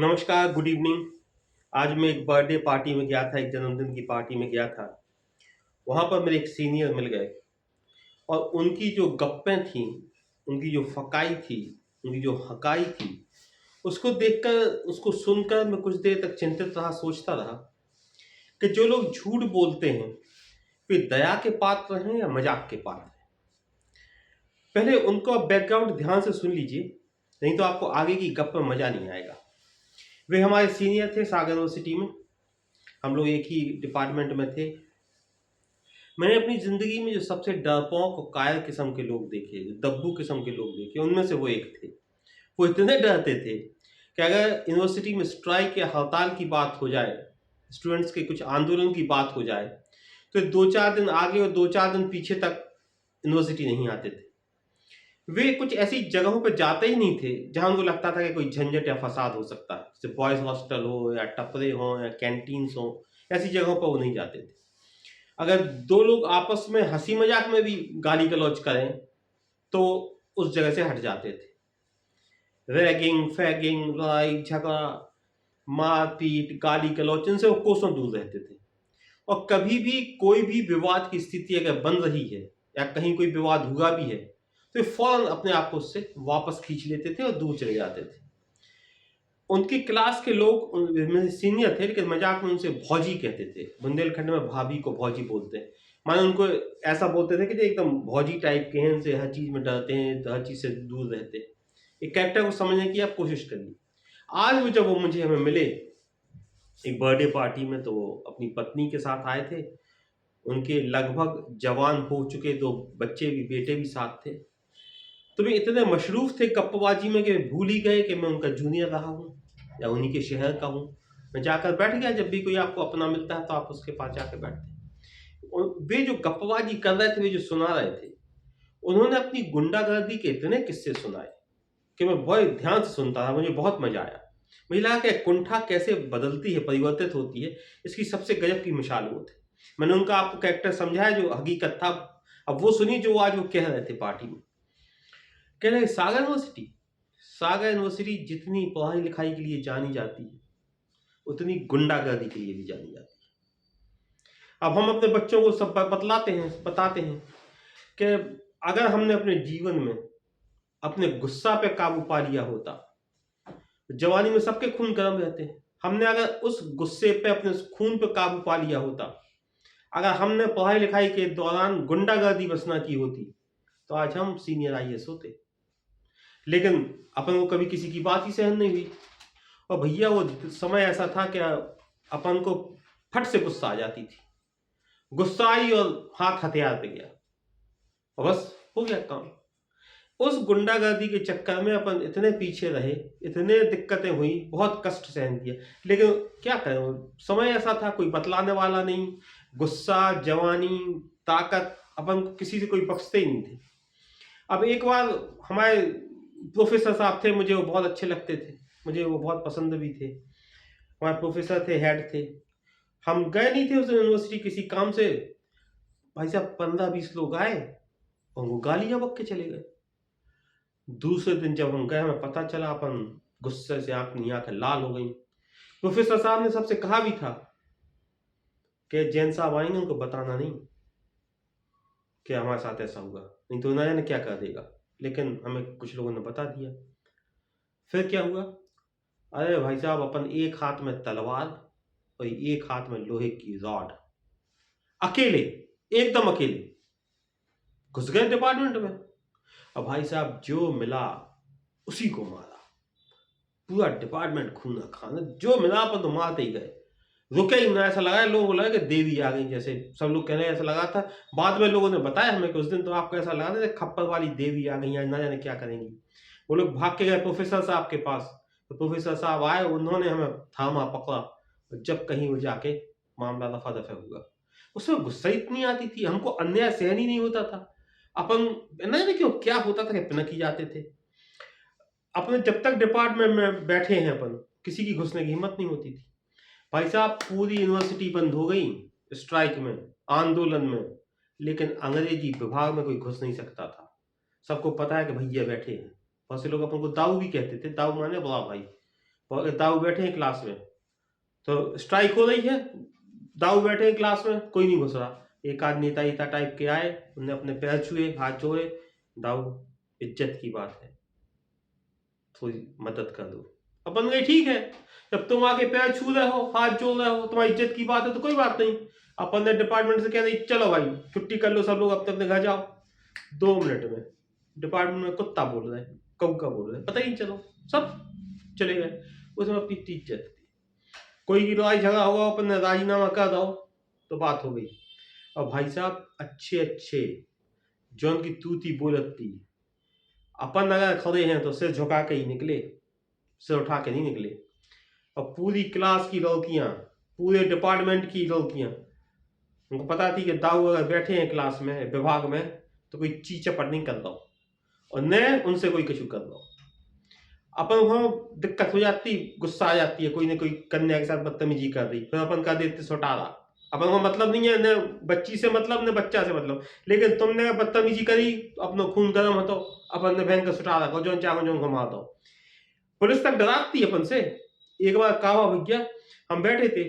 नमस्कार, good evening. आज मैं एक बर्थडे पार्टी में गया था, एक जन्मदिन की पार्टी में गया था। वहाँ पर मेरे एक सीनियर मिल गए और उनकी जो गप्पें थीं, उनकी जो फकाई थी, उनकी जो हकाई थी, उसको देखकर, उसको सुनकर मैं कुछ देर तक चिंतित रहा, सोचता रहा कि जो लोग झूठ बोलते हैं, वे दया के पात्र हैं या मजाक के पात्र हैं। पहले उनका बैकग्राउंड ध्यान से सुन लीजिए, नहीं तो आपको आगे की गप में मजा नहीं आएगा। वे हमारे सीनियर थे सागर यूनिवर्सिटी में, हम लोग एक ही डिपार्टमेंट में थे। मैंने अपनी ज़िंदगी में जो सबसे डरपोक और कायर किस्म के लोग देखे, जो दब्बू किस्म के लोग देखे, उनमें से वो एक थे। वो इतने डरते थे कि अगर यूनिवर्सिटी में स्ट्राइक या हड़ताल की बात हो जाए, स्टूडेंट्स के कुछ आंदोलन की बात हो जाए, तो 2-4 दिन आगे और 2-4 दिन पीछे तक यूनिवर्सिटी नहीं आते थे। वे कुछ ऐसी जगहों पर जाते ही नहीं थे जहां उनको लगता था कि कोई झंझट या फसाद हो सकता है, जैसे बॉयज़ हॉस्टल हो या टपरे हों या कैंटीन्स हों। ऐसी जगहों पर वो नहीं जाते थे। अगर दो लोग आपस में हंसी मजाक में भी गाली गलौज करें तो उस जगह से हट जाते थे। रैगिंग, फैगिंग, लड़ाई झगड़ा, मारपीट, गाली गलौज, इनसे वो कोसों दूर रहते थे। और कभी भी कोई भी विवाद की स्थिति अगर बन रही है या कहीं कोई विवाद हुआ भी है तो फौरन अपने आप को उससे वापस खींच लेते थे और दूर चले जाते थे। उनकी क्लास के लोग मेरे सीनियर थे, लेकिन मजाक में उनसे भौजी कहते थे। बुंदेलखंड में भाभी को भौजी बोलते हैं। माने उनको ऐसा बोलते थे कि जो एकदम भौजी टाइप के हैं, उनसे हर चीज़ में डरते हैं, तो हर चीज़ से दूर रहते हैं। एक कैरेक्टर को समझने की आप कोशिश करिए। आज वो जब वो मुझे हमें मिले एक बर्थडे पार्टी में, तो वो अपनी पत्नी के साथ आए थे। उनके लगभग जवान हो चुके 2 बच्चे भी, बेटे भी साथ थे। तो वे इतने मशरूफ़ थे गप्पबाजी में कि भूल ही गए कि मैं उनका जूनियर रहा हूँ या उन्हीं के शहर का हूँ। मैं जाकर बैठ गया, जब भी कोई आपको अपना मिलता है तो आप उसके पास जाकर बैठते हैं। और वे जो गप्पबाजी कर रहे थे, वे जो सुना रहे थे, उन्होंने अपनी गुंडागर्दी के इतने किस्से सुनाए कि मैं बड़े ध्यान से सुनता था, मुझे बहुत मज़ा आया। मुझे लगा कि कुंठा कैसे बदलती है, परिवर्तित होती है, इसकी सबसे गज़ब की मिसाल वो थे। मैंने उनका आपको कैरेक्टर समझाया जो हकीकत था। अब वो सुनिए जो आज वो कह रहे थे पार्टी में। कह रहे सागर यूनिवर्सिटी जितनी पढ़ाई लिखाई के लिए जानी जाती है, उतनी गुंडागर्दी के लिए भी जानी जाती है। अब हम अपने बच्चों को सब बताते हैं कि अगर हमने अपने जीवन में अपने गुस्सा पे काबू पा लिया होता, जवानी में सबके खून गर्म रहते हैं, हमने अगर उस गुस्से पे, अपने उस खून पे काबू पा लिया होता, अगर हमने पढ़ाई लिखाई के दौरान गुंडागर्दी बस ना की होती, तो आज हम सीनियर आईएएस होते। लेकिन अपन को कभी किसी की बात ही सहन नहीं हुई। और भैया वो समय ऐसा था कि अपन को फट से गुस्सा आ जाती थी। गुस्सा आई और हाथ हथियार पे गया और बस हो गया काम। उस गुंडागर्दी के चक्कर में अपन इतने पीछे रहे, इतने दिक्कतें हुई, बहुत कष्ट सहन किया। लेकिन क्या करें, समय ऐसा था, कोई बतलाने वाला नहीं। गुस्सा, जवानी, ताकत, अपन को किसी से कोई बख्शते ही नहीं थे। अब एक बार हमारे प्रोफेसर साहब थे, मुझे वो बहुत अच्छे लगते थे, मुझे वो बहुत पसंद भी थे। हमारे प्रोफेसर थे, हेड थे। हम गए नहीं थे उस यूनिवर्सिटी किसी काम से। भाई साहब 15-20 लोग आए और वो गालियां बक के चले गए। दूसरे दिन जब हम गए, हमें पता चला, अपन गुस्से से अपनी आंखें लाल हो गई। प्रोफेसर साहब ने सबसे कहा भी था कि जैन साहब आएंगे, उनको बताना नहीं कि हमारे साथ ऐसा हुआ, नहीं तो ना जाने क्या कर देगा। लेकिन हमें कुछ लोगों ने बता दिया। फिर क्या हुआ? अरे भाई साहब, अपन एक हाथ में तलवार और एक हाथ में लोहे की रॉड, अकेले, एकदम अकेले घुस गए डिपार्टमेंट में। अब भाई साहब जो मिला उसी को मारा। पूरा डिपार्टमेंट खूना खाना, जो मिला अपन तो मारते ही गए, रुके ही ना। ऐसा लगा, लोगों को लगा कि देवी आ गई, जैसे सब लोग कहने ऐसा लगा था। बाद में लोगों ने बताया हमें कि उस दिन तो आपको ऐसा लगा था खप्पर वाली देवी आ गई, आज ना जाने क्या करेंगी। वो लोग भाग के गए प्रोफेसर साहब के पास, तो प्रोफेसर साहब आए, उन्होंने हमें थामा, पकड़ा, जब कहीं वो जाके मामला दफा दफा हुआ। उसमें गुस्सा इतनी आती थी, हमको अन्याय सहन ही नहीं होता था। अपन ना जाने क्यों क्या होता था कि पिनक ही जाते थे। अपने जब तक डिपार्टमेंट में बैठे हैं अपन, किसी की घुसने की हिम्मत नहीं होती थी। भाई साहब पूरी यूनिवर्सिटी बंद हो गई स्ट्राइक में, आंदोलन में, लेकिन अंग्रेजी विभाग में कोई घुस नहीं सकता था। सबको पता है कि भैया बैठे हैं। बहुत से लोग अपन को दाऊ भी कहते थे, दाऊ माने बड़ा भाई। दाऊ बैठे हैं क्लास में, तो स्ट्राइक हो रही है, दाऊ बैठे हैं क्लास में, कोई नहीं घुस रहा। एक आध नेता ईता टाइप के आए, उन्हें अपने पैर छुए, हाथ जोड़े, दाऊ इज्जत की बात है, थोड़ी मदद कर दो। अपन गए ठीक है, जब तुम आके पैर छू रहे हो, हाथ जोड़ रहे हो, तुम्हारी इज्जत की बात है तो कोई बात नहीं। अपन ने डिपार्टमेंट से कह रही चलो भाई छुट्टी कर लो, सब लोग अपने अपने घर जाओ। 2 मिनट में डिपार्टमेंट में कुत्ता बोल रहे हैं, कौका बोल रहे हैं, पता ही नहीं चलो, सब चले गए। उसमें अपनी इज्जत थी। कोई की लड़ाई झगड़ा होगा, अपन ने राजीनामा कर दो तो बात हो गई। और भाई साहब अच्छे अच्छे जो उनकी तूती बोलती, अपन अगर खड़े हैं तो सिर झुका के ही निकले, सिर उठा के नहीं निकले। और पूरी क्लास की लड़कियां, पूरे डिपार्टमेंट की लड़कियां, उनको पता थी कि दाऊ अगर बैठे हैं क्लास में, विभाग में, तो कोई चीचपट नहीं कर दो और न उनसे कोई कछु कर दो। अपन को दिक्कत हो जाती, गुस्सा आ जाती है, कोई ना कोई कन्या के साथ बदतमीजी कर दी, फिर अपन कर देते सोटारा। अपन को मतलब नहीं है, न बच्ची से मतलब न बच्चा से मतलब, लेकिन तुमने बदतमीजी करी तो अपना खून गर्म हो, तो अपन ने भयंकर सुटारा को जो चाहो जो घुमा दो। पुलिस तक डराती अपन से। एक बार कावा भैया, हम बैठे थे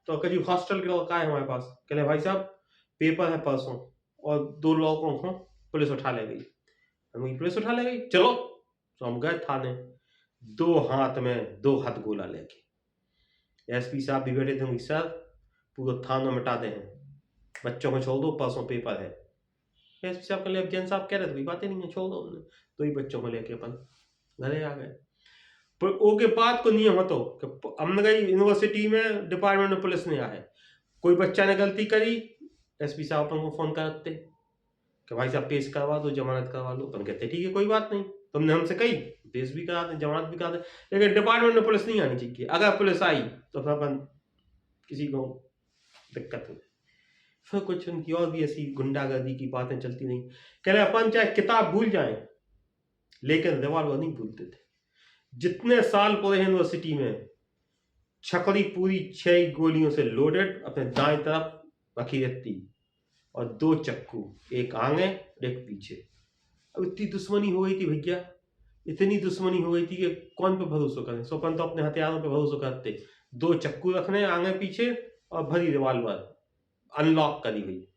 तो कभी हॉस्टल के लोग आए हमारे पास, कहले भाई साहब पेपर है परसों और 2 लोगों को पुलिस उठा ले गई। हम पुलिस उठा ले गई, चलो। तो हम गए थाने, 2 हाथ में 2 हाथ गोला लेके। एसपी साहब भी बैठे थे, सर पूरा थाना मिटा दे हैं, बच्चों को छोड़ दो, परसों पेपर है। एसपी साहब के लिए जैन साहब कह रहे थे, कोई बातें नहीं है, छोड़ दो। हमने 2 ही बच्चों को लेके अपन घरे आ गए। पर ओके बात को नियम हो तो हमने गई यूनिवर्सिटी में, डिपार्टमेंट में पुलिस नहीं आए, कोई बच्चा ने गलती करी, एसपी साहब अपन को फोन करते कि भाई साहब पेश करवा दो, जमानत करवा दो। अपन कहते ठीक है कोई बात नहीं, तुमने हमसे कही पेश भी करा दें, जमानत भी करा दें, लेकिन डिपार्टमेंट में पुलिस नहीं आनी चाहिए। अगर पुलिस आई तो फिर अपन किसी को दिक्कत हो, फिर कुछ उनकी और भी ऐसी गुंडागर्दी की बातें चलती नहीं। कह रहे अपन चाहे किताब भूल जाए लेकिन रिवॉल्वर नहीं भूलते थे। जितने साल पढ़े यूनिवर्सिटी में, छकड़ी पूरी 6 गोलियों से लोडेड अपने दाएं तरफ रखी रहती और 2 चक्कू, एक आगे एक पीछे। अब इतनी दुश्मनी हो गई थी भैया, इतनी दुश्मनी हो गई थी कि कौन पे भरोसा करें। सोपन तो अपने हथियारों पे भरोसा करते, 2 चक्कू रखने आगे पीछे और भरी रिवॉल्वर अनलॉक करी हुई।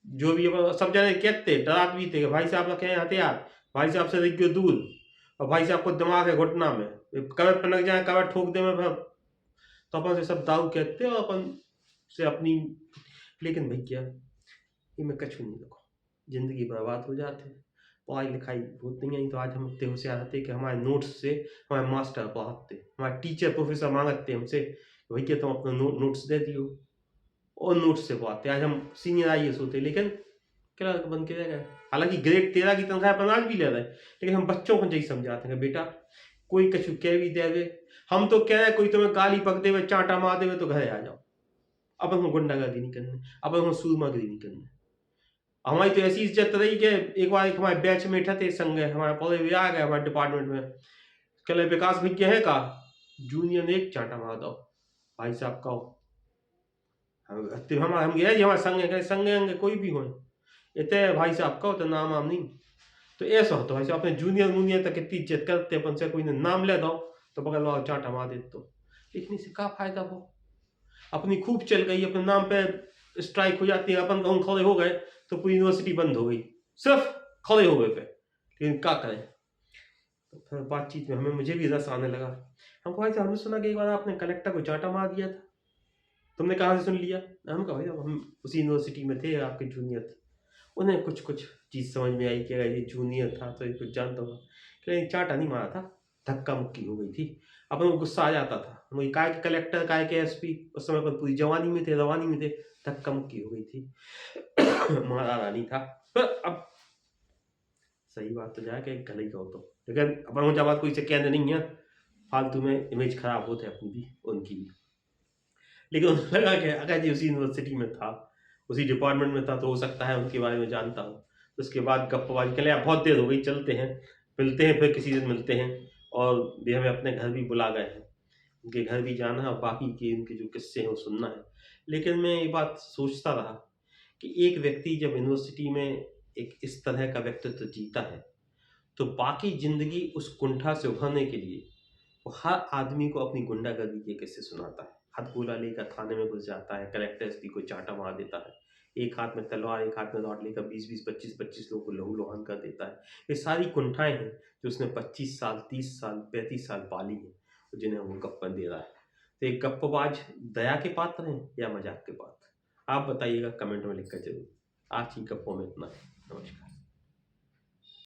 जो भी सब जने कहते, डरात भी थे, भाई साहब रखे हैं हथियार, भाई साहब से रखियो दूर, और भाई साहब को दिमाग है घुटना में, कवर पनक जाए, कवर ठोक दे में, तो अपन से सब दाऊ कहते और अपन से अपनी। लेकिन भैया ये मैं कछु नहीं देखो, जिंदगी बर्बाद हो जाते। पढ़ाई लिखाई बहुत नहीं आई तो आज हम इतने होशियार रहते कि हमारे नोट्स से हमारे मास्टर पढ़ाते, हमारे टीचर प्रोफेसर मांगते हमसे, भैया तुम अपना नोट्स दे दियो, और नोट्स से पढ़ाते। आज हम सीनियर IAS होते, लेकिन क्लर्क बन के रह गए। हालांकि ग्रेड 13 की तनख्वाह अपन आज भी ले रहे, लेकिन हम बच्चों को यही समझाते हैं बेटा कोई कछु कह भी दे, हम तो कह रहे कोई तुम्हें गाली पक देवे, चांटा मार देवे तो घरे आ जाओ। अपन को गुंडागर्दी नहीं करने, अपन को सूरमागिरी नहीं करने। हमारी तो ऐसी इज्जत रही कि एक बार एक हमारे बैच में थे संग, हमारे पौधे भी आ गए हमारे डिपार्टमेंट में, कहले विकास भैया है का जूनियर ने एक चांटा मार दो, भाई साहब का हम गए हमारे संग संग कोई भी हो, इतने भाई साहब का तो नाम आम नहीं। तो ऐसा होता है अपने जूनियर वूनियर तक इतनी इज्जत करते अपन से, कोई ने नाम ले दो तो बगल वाला चांटा मार देते। तो लिखने से क्या फायदा हो, अपनी खूब चल गई, अपने नाम पे स्ट्राइक हो जाती है, अपन कहूँ खड़े हो गए तो पूरी यूनिवर्सिटी बंद हो गई, सिर्फ खड़े हो गए पे। लेकिन क्या करें, तो फिर बातचीत में मुझे भी रस आने लगा। हमको भाई हमने सुना कि एक बार आपने कलेक्टर को चांटा मार दिया था, तुमने कहाँ से सुन लिया? हम कहा भाई हम उसी यूनिवर्सिटी में थे, आपके जूनियर थे। उन्हें कुछ कुछ चीज़ समझ में आई कि अगर ये जूनियर था तो ये कुछ जानता होगा, लेकिन चांटा नहीं मारा था, धक्का मुक्की हो गई थी। अपन को गुस्सा आ जाता था, वही काय के कलेक्टर, काय के SP, उस समय पर पूरी जवानी में थे, रवानी में थे, धक्का मुक्की हो गई थी। मारा रानी था। पर अब सही बात तो जाके गले का हो तो, लेकिन अपन को जब बात कोई से कहने नहीं है, फालतू में इमेज खराब होते अपनी भी उनकी भी। लेकिन उन्हें लगा कि अगर ये उसी यूनिवर्सिटी में था, उसी डिपार्टमेंट में था, तो हो सकता है उनके बारे में जानता हूँ। उसके बाद गप्पबाजी के लिए बहुत देर हो गई, चलते हैं, मिलते हैं, फिर किसी दिन मिलते हैं। और भी हमें अपने घर भी बुला गए हैं, उनके घर भी जाना है और बाकी के उनके जो किस्से हैं वो सुनना है। लेकिन मैं ये बात सोचता रहा कि एक व्यक्ति जब यूनिवर्सिटी में एक इस तरह का व्यक्तित्व जीता है, तो बाकी जिंदगी उस कुंठा से उभरने के लिए वो हर आदमी को अपनी गुंडागर्दी के किस्से सुनाता है। हथगोला लेकर थाने में घुस जाता है, कलेक्टर एसपी को चांटा मार देता है, एक हाथ में तलवार एक हाथ में रॉड लेकर 20-20, 25-25 लोगों को लहू लुहान कर देता है। ये सारी कुंठाएं हैं जो उसने 25 साल, 30 साल, 35 साल पाली हैं, जिन्हें वो गप्पन दे रहा है। तो एक गप्पबाज दया के पात्र हैं या मजाक के पात्र? आप बताइएगा कमेंट में लिखकर जरूर। आज की गप्पों में इतना है। नमस्कार।